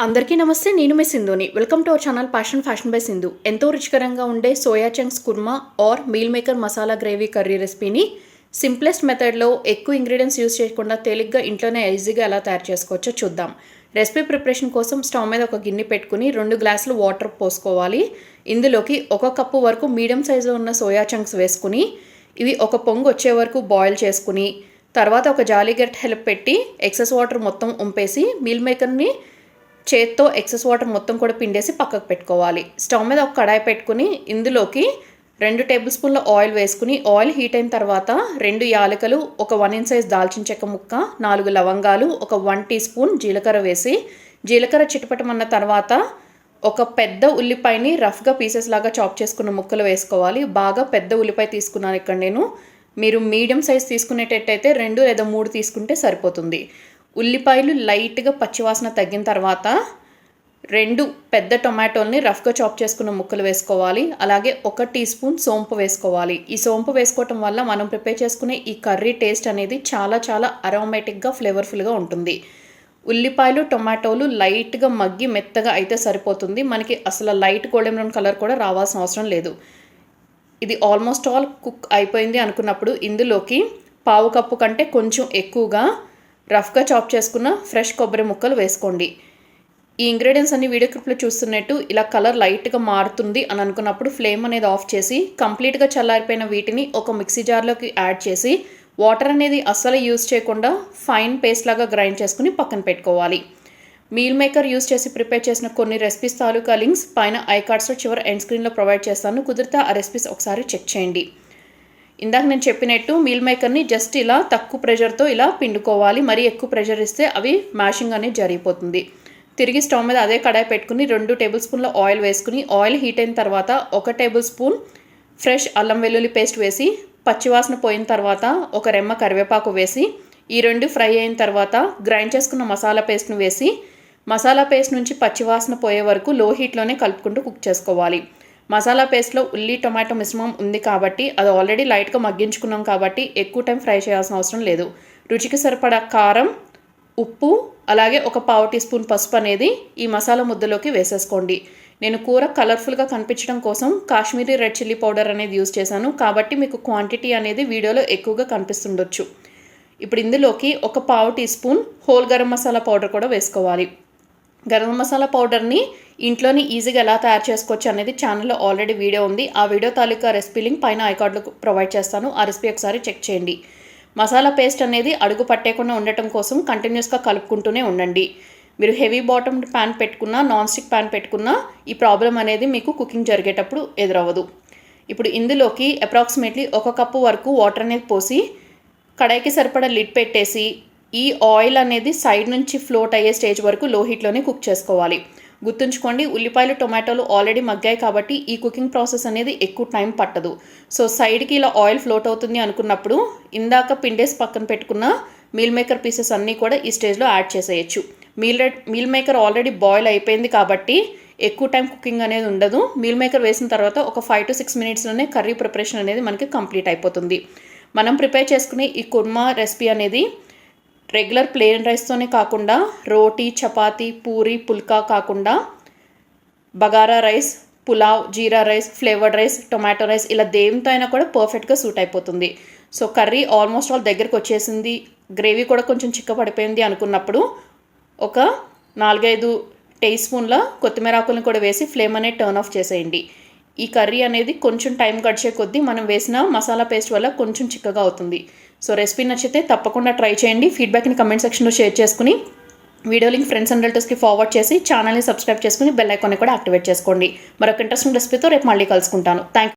అందరికీ నమస్తే. నేను మీ సింధుని. Welcome to our channel fashion by Sindhu. ఎంతో రుచికరంగా ఉండే soya chunks kurma or meal maker masala gravy curry రెసిపీని సింప్లెస్ట్ మెథడ్లో ఎక్కువ ఇంగ్రీడియంట్స్ యూస్ చేయకుండా తేలిగ్గా ఇంట్లోనే ఈజీగా ఎలా తయారు చేసుకోవచ్చో చూద్దాం. రెసిపీ ప్రిపరేషన్ కోసం స్టవ్ మీద ఒక గిన్నె పెట్టుకుని 2 గ్లాసులు వాటర్ పోసుకోవాలి. ఇందులోకి 1 కప్పు వరకు మీడియం సైజులో ఉన్న సోయా చంక్స్ వేసుకుని ఇవి ఒక పొంగు వచ్చే వరకు బాయిల్ చేసుకుని తర్వాత ఒక జాలీ గరిటె హెల్ప్ పెట్టి ఎక్సెస్ వాటర్ మొత్తం ఉంపేసి మీల్ మేకర్ని చేత్తో ఎక్సెస్ వాటర్ మొత్తం కూడా పిండేసి పక్కకు పెట్టుకోవాలి. స్టవ్ మీద ఒక కడాయి పెట్టుకుని ఇందులోకి 2 టేబుల్ స్పూన్ల ఆయిల్ వేసుకుని ఆయిల్ హీట్ అయిన తర్వాత 2 యాలకులు, ఒక 1 ఇంచ్ సైజ్ దాల్చిన చెక్క ముక్క, 4 లవంగాలు, ఒక 1 టీ స్పూన్ జీలకర్ర వేసి జీలకర్ర చిటపటమన్న తర్వాత ఒక పెద్ద ఉల్లిపాయని రఫ్గా పీసెస్ లాగా చాప్ చేసుకున్న ముక్కలు వేసుకోవాలి. బాగా పెద్ద ఉల్లిపాయ తీసుకున్నాను ఇక్కడ నేను. మీరు మీడియం సైజ్ తీసుకునేటట్టయితే 2 లేదా 3 తీసుకుంటే సరిపోతుంది. ఉల్లిపాయలు లైట్గా పచ్చివాసన తగ్గిన తర్వాత 2 పెద్ద టొమాటోల్ని రఫ్గా చాప్ చేసుకున్న ముక్కలు వేసుకోవాలి. అలాగే 1 టీ స్పూన్ సోంపు వేసుకోవాలి. ఈ సోంపు వేసుకోవటం వల్ల మనం ప్రిపేర్ చేసుకునే ఈ కర్రీ టేస్ట్ అనేది చాలా అరోమాటిక్గా ఫ్లేవర్ఫుల్గా ఉంటుంది. ఉల్లిపాయలు టొమాటోలు లైట్గా మగ్గి మెత్తగా అయితే సరిపోతుంది. మనకి అసలు లైట్ గోల్డెన్ బ్రౌన్ కలర్ కూడా రావాల్సిన అవసరం లేదు. ఇది ఆల్మోస్ట్ ఆల్ కుక్ అయిపోయింది అనుకున్నప్పుడు ఇందులోకి 1/2 కప్పు కంటే కొంచెం ఎక్కువగా రఫ్గా చాప్ చేసుకున్న ఫ్రెష్ కొబ్బరి ముక్కలు వేసుకోండి. ఈ ఇంగ్రీడియంట్స్ అన్ని వీడియో క్లిప్లో చూస్తున్నట్టు ఇలా కలర్ లైట్గా మారుతుంది అని అనుకున్నప్పుడు ఫ్లేమ్ అనేది ఆఫ్ చేసి కంప్లీట్గా చల్లారిపోయిన వీటిని ఒక మిక్సీ జార్లోకి యాడ్ చేసి వాటర్ అనేది అస్సలు యూజ్ చేయకుండా ఫైన్ పేస్ట్ లాగా గ్రైండ్ చేసుకుని పక్కన పెట్టుకోవాలి. మీల్ మేకర్ యూజ్ చేసి ప్రిపేర్ చేసిన కొన్ని రెసిపీస్ తాలూకా లింక్స్ పైన ఐకార్డ్స్లో చివరి ఎండ్ స్క్రీన్లో ప్రొవైడ్ చేస్తాను. కుదిరితే ఆ రెసిపీస్ ఒకసారి చెక్ చేయండి. ఇందాక నేను చెప్పినట్టు మీల్ మేకర్ని జస్ట్ ఇలా తక్కువ ప్రెషర్తో ఇలా పిండుకోవాలి. మరీ ఎక్కువ ప్రెషర్ ఇస్తే అవి మ్యాషింగ్ అనేది జరిగిపోతుంది. తిరిగి స్టవ్ మీద అదే కడాయి పెట్టుకుని 2 టేబుల్ స్పూన్ల ఆయిల్ వేసుకుని ఆయిల్ హీట్ అయిన తర్వాత 1 టేబుల్ స్పూన్ ఫ్రెష్ అల్లం వెల్లుల్లి పేస్ట్ వేసి పచ్చివాసన పోయిన తర్వాత ఒక రెమ్మ కరివేపాకు వేసి ఈ 2 ఫ్రై అయిన తర్వాత గ్రైండ్ చేసుకున్న మసాలా పేస్ట్ను వేసి మసాలా పేస్ట్ నుంచి పచ్చివాసన పోయే వరకు లో హీట్లోనే కలుపుకుంటూ కుక్ చేసుకోవాలి. మసాలా పేస్ట్లో ఉల్లి టొమాటో మిశ్రమం ఉంది కాబట్టి అది ఆల్రెడీ లైట్గా మగ్గించుకున్నాం కాబట్టి ఎక్కువ టైం ఫ్రై చేయాల్సిన అవసరం లేదు. రుచికి సరిపడా కారం, ఉప్పు, అలాగే ఒక 1/2 టీ స్పూన్ పసుపు అనేది ఈ మసాలా ముద్దలోకి వేసేసుకోండి. నేను కూర కలర్ఫుల్గా కనిపించడం కోసం కాశ్మీరీ రెడ్ చిల్లీ పౌడర్ అనేది యూజ్ చేశాను కాబట్టి మీకు క్వాంటిటీ అనేది వీడియోలో ఎక్కువగా కనిపిస్తుండొచ్చు. ఇప్పుడు ఇందులోకి ఒక 1/2 teaspoon whole garam masala powder కూడా వేసుకోవాలి. గరం మసాలా పౌడర్ని ఇంట్లోని ఈజీగా ఎలా తయారు చేసుకోవచ్చు అనేది ఛానల్లో ఆల్రెడీ వీడియో ఉంది. ఆ వీడియో తాలూకా రెసిపీ లింక్ పైన ఐకార్డ్లో ప్రొవైడ్ చేస్తాను. ఆ రెసిపీ ఒకసారి చెక్ చేయండి. మసాలా పేస్ట్ అనేది అడుగు పట్టేయకుండా ఉండటం కోసం కంటిన్యూస్గా కలుపుకుంటూనే ఉండండి. మీరు హెవీ బాటమ్ ప్యాన్ పెట్టుకున్నా నాన్ స్టిక్ ప్యాన్ పెట్టుకున్నా ఈ ప్రాబ్లం అనేది మీకు కుకింగ్ జరిగేటప్పుడు ఎదురవ్వదు. ఇప్పుడు ఇందులోకి అప్రాక్సిమేట్లీ 1 కప్పు వరకు వాటర్ అనేది పోసి కడాయికి సరిపడా లిడ్ పెట్టేసి ఈ ఆయిల్ అనేది సైడ్ నుంచి ఫ్లోట్ అయ్యే స్టేజ్ వరకు లో హీట్లోనే కుక్ చేసుకోవాలి. గుర్తుంచుకోండి, ఉల్లిపాయలు టొమాటోలు ఆల్రెడీ మగ్గాయి కాబట్టి ఈ కుకింగ్ ప్రాసెస్ అనేది ఎక్కువ టైం పట్టదు. సో సైడ్కి ఇలా ఆయిల్ ఫ్లోట్ అవుతుంది అనుకున్నప్పుడు ఇందాక పిండేసి పక్కన పెట్టుకున్న మీల్ మేకర్ పీసెస్ అన్నీ కూడా ఈ స్టేజ్లో యాడ్ చేసేయచ్చు. మీల్ మేకర్ ఆల్రెడీ బాయిల్ అయిపోయింది కాబట్టి ఎక్కువ టైం కుకింగ్ అనేది ఉండదు. మీల్ మేకర్ వేసిన తర్వాత ఒక 5 to 6 మినిట్స్లోనే కర్రీ ప్రిపరేషన్ అనేది మనకి కంప్లీట్ అయిపోతుంది. మనం ప్రిపేర్ చేసుకునే ఈ కుర్మా రెసిపీ అనేది రెగ్యులర్ ప్లెయిన్ రైస్తోనే కాకుండా రోటీ, చపాతీ, పూరి, పుల్కా కాకుండా bagara rice, pulao, jeera rice, flavoured rice, tomato rice ఇలా దేంతో అయినా కూడా పర్ఫెక్ట్గా సూట్ అయిపోతుంది. సో కర్రీ ఆల్మోస్ట్ ఆల్ దగ్గరకు వచ్చేసింది, గ్రేవీ కూడా కొంచెం చిక్కపడిపోయింది అనుకున్నప్పుడు ఒక 4-5 టీ స్పూన్ల కొత్తిమీర ఆకులను కూడా వేసి ఫ్లేమ్ అనేది టర్న్ ఆఫ్ చేసేయండి. ఈ కర్రీ అనేది కొంచెం టైం గడిచే కొద్దీ మనం వేసిన మసాలా పేస్ట్ వల్ల కొంచెం చిక్కగా అవుతుంది. సో రెసిపీ నచ్చితే తప్పకుండా ట్రై చేయండి. ఫీడ్బ్యాక్ని కమెంట్ సెక్షన్లో షేర్ చేసుకుని వీడియో లింక్ ఫ్రెండ్స్ అండ్ రిలేటివ్స్కి ఫార్వర్డ్ చేసి ఛానల్ని సబ్స్క్రైబ్ చేసుకుని బెల్ ఐకాన్ని కూడా యాక్టివేట్ చేసుకోండి. మరొక ఇంట్రెస్టింగ్ రెసిపీతో రేపు మళ్ళీ కలుసుకుంటాను. Thank you.